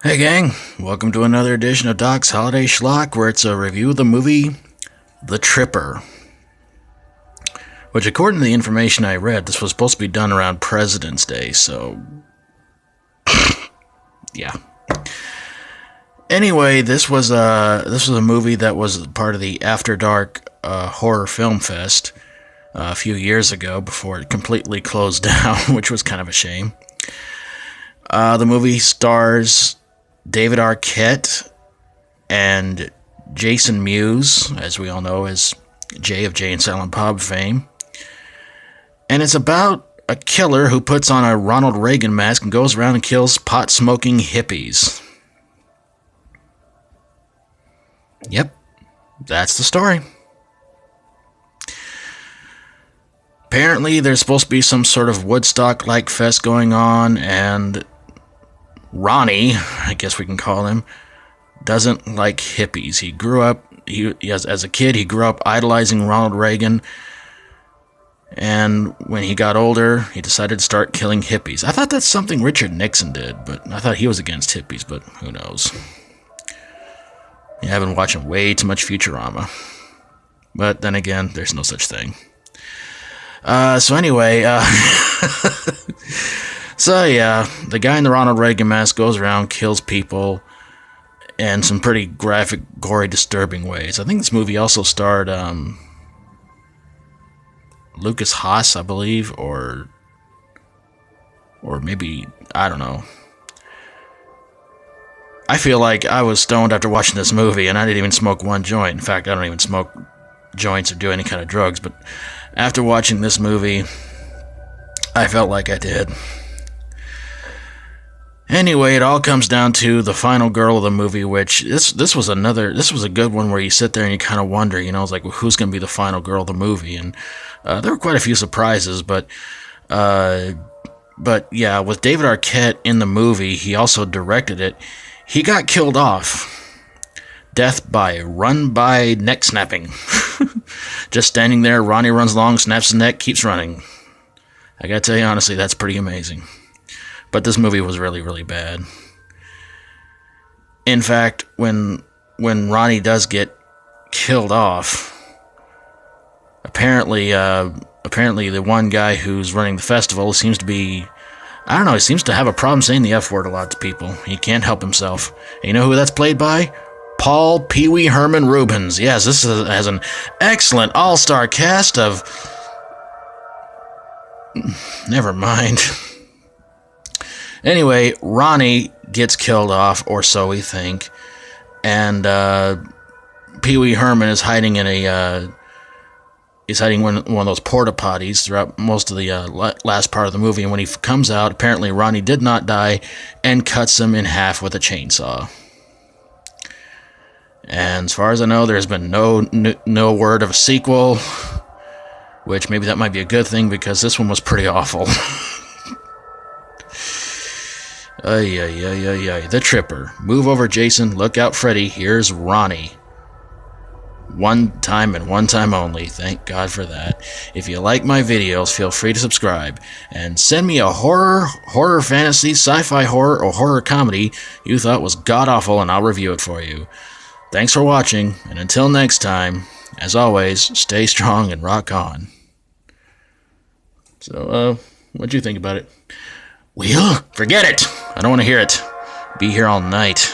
Hey gang, welcome to another edition of Doc's Holiday Schlock, where it's a review of the movie The Tripper. Which, according to the information I read, this was supposed to be done around President's Day, so... yeah. Anyway, this was a movie that was part of the After Dark Horror Film Fest a few years ago, before it completely closed down, which was kind of a shame. The movie stars David Arquette and Jason Mewes, as we all know as Jay of Jay and Silent Bob fame. And it's about a killer who puts on a Ronald Reagan mask and goes around and kills pot-smoking hippies. Yep, that's the story. Apparently, there's supposed to be some sort of Woodstock-like fest going on, and Ronnie, I guess we can call him, doesn't like hippies. He grew up, as a kid, he grew up idolizing Ronald Reagan, and when he got older, he decided to start killing hippies. I thought that's something Richard Nixon did, but I thought he was against hippies, but who knows. Yeah, I've been watching way too much Futurama. But then again, there's no such thing. So anyway, so yeah, the guy in the Ronald Reagan mask goes around, kills people in some pretty graphic, gory, disturbing ways. I think this movie also starred Lucas Haas, I believe, or maybe, I don't know. I feel like I was stoned after watching this movie, and I didn't even smoke one joint. In fact, I don't even smoke joints or do any kind of drugs, but after watching this movie, I felt like I did. Anyway, it all comes down to the final girl of the movie, which this was a good one where you sit there and you kind of wonder, it's like, well, who's going to be the final girl of the movie? And there were quite a few surprises, but yeah, with David Arquette in the movie, he also directed it. He got killed off. Death by run by neck snapping. Just standing there, Ronnie runs along, snaps his neck, keeps running. I gotta tell you honestly, that's pretty amazing. But this movie was really, really bad. In fact, when Ronnie does get killed off, apparently the one guy who's running the festival seems to be, I don't know, he seems to have a problem saying the F word a lot to people. He can't help himself. And you know who that's played by? Paul Pee Wee Herman Rubens. Yes, this has an excellent all-star cast of... Never mind. Anyway, Ronnie gets killed off, or so we think, and Pee Wee Herman is hiding in one of those porta potties throughout most of the last part of the movie, and when he comes out, apparently Ronnie did not die and cuts him in half with a chainsaw. And as far as I know, there's been no word of a sequel, which maybe that might be a good thing, because this one was pretty awful. Ay, ay, ay, ay, ay. The Tripper. Move over, Jason. Look out, Freddy. Here's Ronnie. One time and one time only. Thank God for that. If you like my videos, feel free to subscribe. And send me a horror fantasy, sci-fi horror, or horror comedy you thought was god-awful, and I'll review it for you. Thanks for watching, and until next time, as always, stay strong and rock on. So, what'd you think about it? Well, forget it! I don't want to hear it. Be here all night.